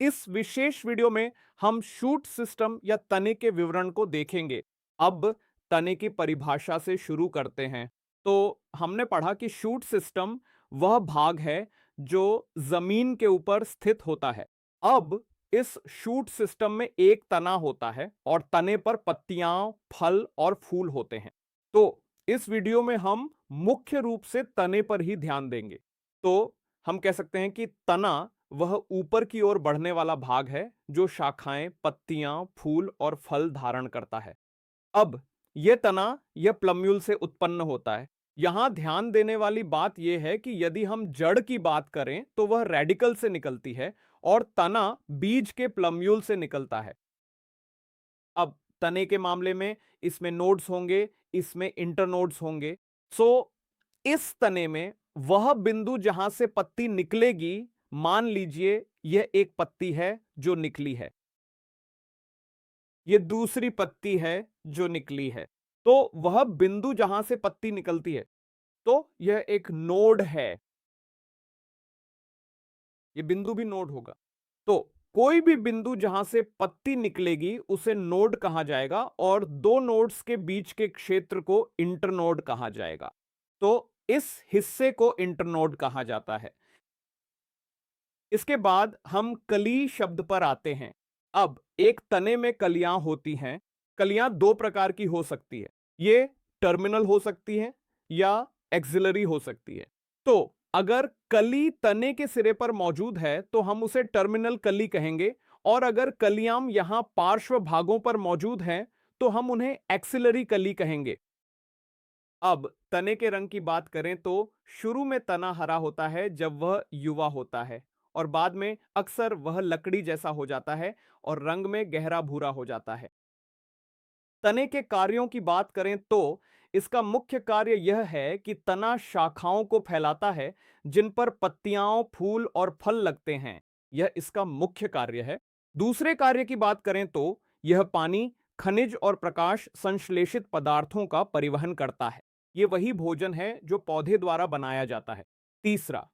इस विशेष वीडियो में हम शूट सिस्टम या तने के विवरण को देखेंगे। अब तने की परिभाषा से शुरू करते हैं। तो हमने पढ़ा कि शूट सिस्टम वह भाग है जो जमीन के ऊपर स्थित होता है। अब इस शूट सिस्टम में एक तना होता है और तने पर पत्तियां, फल और फूल होते हैं। तो इस वीडियो में हम मुख्य रूप से तने पर ही ध्यान देंगे। तो हम कह सकते हैं कि तना वह ऊपर की ओर बढ़ने वाला भाग है जो शाखाएं, पत्तियां, फूल और फल धारण करता है। अब यह तना यह प्लम्यूल से उत्पन्न होता है। यहां ध्यान देने वाली बात यह है कि यदि हम जड़ की बात करें तो वह रेडिकल से निकलती है और तना बीज के प्लम्यूल से निकलता है। अब तने के मामले में इसमें नोड्स होंगे, इसमें इंटरनोड्स होंगे। सो इस तने में वह बिंदु जहां से पत्ती निकलेगी, मान लीजिए यह एक पत्ती है जो निकली है, यह दूसरी पत्ती है जो निकली है। तो वह बिंदु जहां से पत्ती निकलती है, तो यह एक नोड है। यह बिंदु भी नोड होगा। तो कोई भी बिंदु जहां से पत्ती निकलेगी उसे नोड कहा जाएगा और दो नोड्स के बीच के क्षेत्र को इंटरनोड कहा जाएगा। तो इस हिस्से को इंटरनोड कहा जाता है। इसके बाद हम कली शब्द पर आते हैं। अब एक तने में कलियां होती हैं। कलियां दो प्रकार की हो सकती है। ये टर्मिनल हो सकती है या एक्सिलरी हो सकती है। तो अगर कली तने के सिरे पर मौजूद है तो हम उसे टर्मिनल कली कहेंगे, और अगर कलियां यहां पार्श्व भागों पर मौजूद हैं तो हम उन्हें एक्सिलरी कली कहेंगे। अब तने के रंग की बात करें तो शुरू में तना हरा होता है जब वह युवा होता है, और बाद में अक्सर वह लकड़ी जैसा हो जाता है और रंग में गहरा भूरा हो जाता है। तने के कार्यों की बात करें तो इसका मुख्य कार्य यह है कि तना शाखाओं को फैलाता है जिन पर पत्तियां, फूल और फल लगते हैं। यह इसका मुख्य कार्य है। दूसरे कार्य की बात करें तो यह पानी, खनिज और प्रकाश संश्लेषित पदार्थों का परिवहन करता है। यह वही भोजन है जो पौधे द्वारा बनाया जाता है। तीसरा,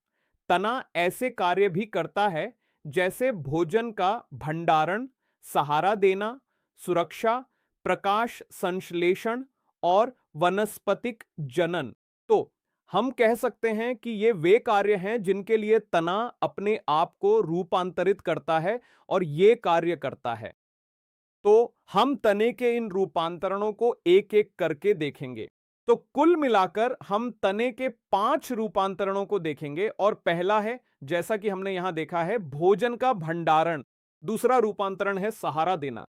तना ऐसे कार्य भी करता है जैसे भोजन का भंडारण, सहारा देना, सुरक्षा, प्रकाश संश्लेषण और वनस्पतिक जनन। तो हम कह सकते हैं कि ये वे कार्य हैं जिनके लिए तना अपने आप को रूपांतरित करता है और ये कार्य करता है। तो हम तने के इन रूपांतरणों को एक एक करके देखेंगे। तो कुल मिलाकर हम तने के 5 रूपांतरणों को देखेंगे, और पहला है, जैसा कि हमने यहां देखा है, भोजन का भंडारण। दूसरा रूपांतरण है सहारा देना।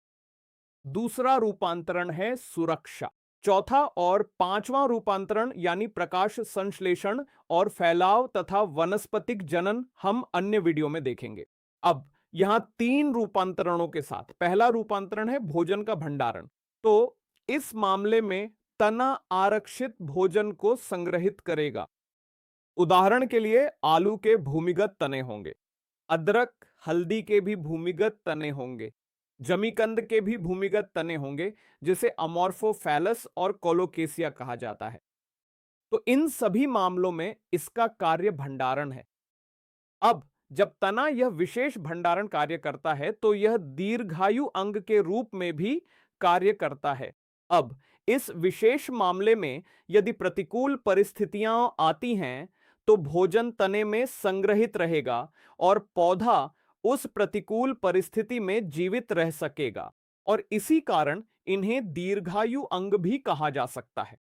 दूसरा रूपांतरण है सुरक्षा। चौथा और पांचवां रूपांतरण यानी प्रकाश संश्लेषण और फैलाव तथा वनस्पतिक जनन हम अन्य वीडियो में देखेंगे। अब यहां 3 रूपांतरणों के साथ पहला रूपांतरण है भोजन का भंडारण। तो इस मामले में तना आरक्षित भोजन को संग्रहित करेगा। उदाहरण के लिए आलू के भूमिगत तने होंगे, अदरक, हल्दी के भी भूमिगत तने होंगे, जमीकंद के भी भूमिगत तने होंगे जिसे अमोर्फोफैलस और कोलोकेसिया कहा जाता है। तो इन सभी मामलों में इसका कार्य भंडारण है। अब जब तना यह विशेष भंडारण कार्य करता है तो यह दीर्घायु अंग के रूप में भी कार्य करता है। अब इस विशेष मामले में यदि प्रतिकूल परिस्थितियां आती हैं तो भोजन तने में संग्रहित रहेगा और पौधा उस प्रतिकूल परिस्थिति में जीवित रह सकेगा, और इसी कारण इन्हें दीर्घायु अंग भी कहा जा सकता है।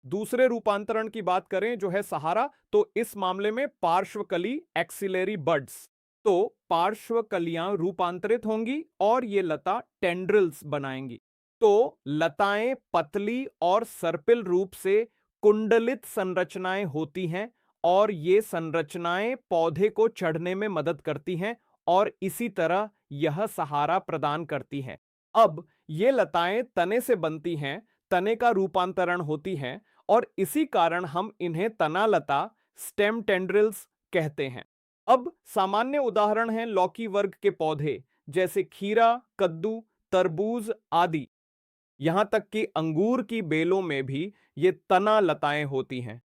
दूसरे रूपांतरण की बात करें जो है सहारा, तो इस मामले में पार्श्वकली एक्सिलरी बड्स। तो पार्श्वकलियां रूपांतरित होंगी और ये लता टेंड्रिल्स बनाएंगी। तो लताएं पतली और सर्पिल रूप से कुंडलित संरचनाएं होती हैं और ये संरचनाएं पौधे को चढ़ने में मदद करती हैं और इसी तरह यह सहारा प्रदान करती हैं। अब ये लताएं तने से बनती हैं, तने का रूपांतरण होती हैं और इसी कारण हम इन्हें तना लता, स्टेम टेंड्रिल्स कहते हैं। अब सामान्य उदाहरण हैं लौकी वर्ग के पौधे जैसे खीरा, कद्दू, तरबूज आदि। यहां तक कि अंगूर की बेलों में भी ये तना लताएं होती हैं।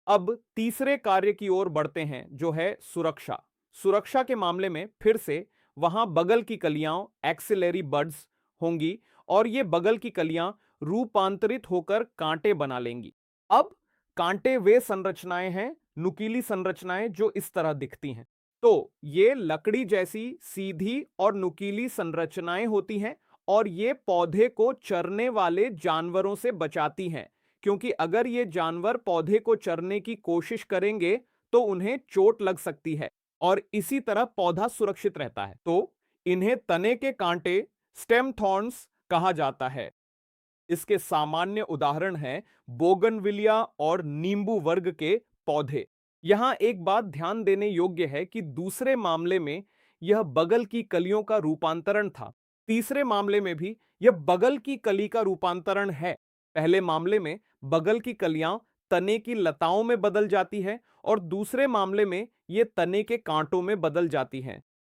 अब तीसरे कार्य की ओर बढ़ते हैं जो है सुरक्षा। सुरक्षा के मामले में फिर से वहां बगल की कलियां एक्सिलरी बड्स होंगी और ये बगल की कलियां रूपांतरित होकर कांटे बना लेंगी। अब कांटे वे संरचनाएं हैं, नुकीली संरचनाएं, जो इस तरह दिखती हैं। तो ये लकड़ी जैसी सीधी और नुकीली संरचनाएं होती हैं और ये पौधे को चरने वाले जानवरों से बचाती हैं, क्योंकि अगर ये जानवर पौधे को चरने की कोशिश करेंगे तो उन्हें चोट लग सकती है और इसी तरह पौधा सुरक्षित रहता है। तो इन्हें तने के कांटे स्टेम थॉर्न्स कहा जाता है। इसके सामान्य उदाहरण हैं बोगनविलिया और नींबू वर्ग के पौधे। यहां एक बात ध्यान देने योग्य है कि दूसरे मामले में यह बगल की कलियों का रूपांतरण था, तीसरे मामले में भी यह बगल की कली का रूपांतरण है। पहले मामले में बगल की कलियां तने की लताओं में बदल जाती है और दूसरे मामले में यह तने के कांटों में बदल जाती हैं।